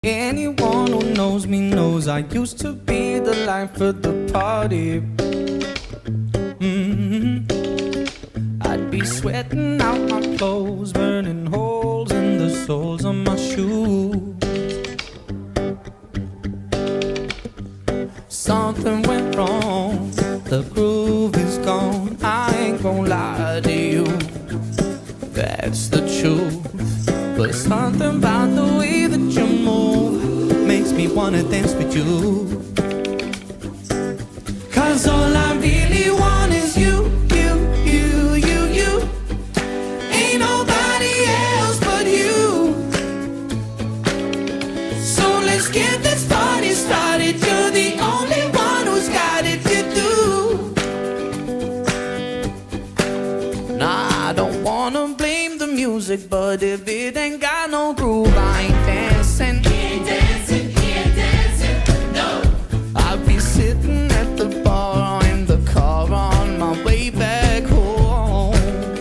Anyone who knows me knows I used to be the life of the party. I'd be sweating out my clothes, burning holes in the soles of my shoes. Something went wrong, the groove is gone. I ain't gon' lie to you, that's the truth. But something about the way that you move makes me wanna dance with you. Cause all I really want is you, you, you, you, you. Ain't nobody else but you. So let's get this party started. You're the only one who's got it to do. Nah, I don't wanna blame the music, but if it ain't got no groove, I ain't dancing. He ain't dancing, no. I'll be sitting at the bar or in the car on my way back home.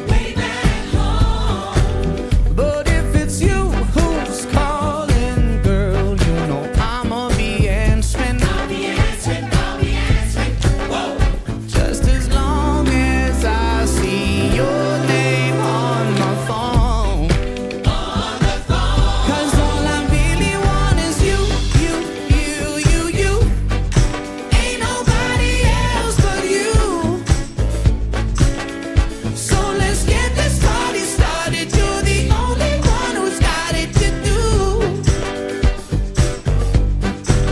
Way back home. But if it's you who's calling, girl, you know I'ma be answering. I'll be answering, I'll be answering. Whoa. Just as long as I see your name on my phone. On the phone. Cause all I really want is you, you, you, you, you. Ain't nobody else but you. So let's get this party started. You're the only one who's got it to do.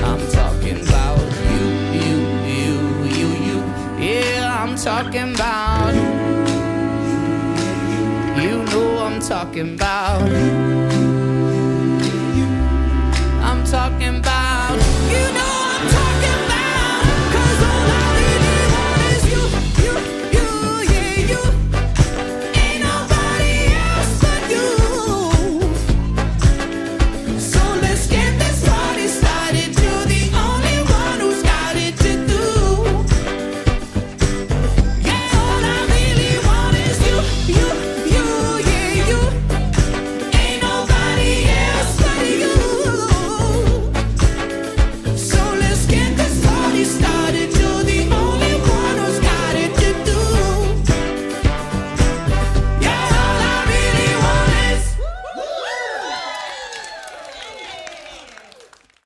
I'm talking about you, you, you, you, you. Yeah, I'm talking about. You know I'm talking about.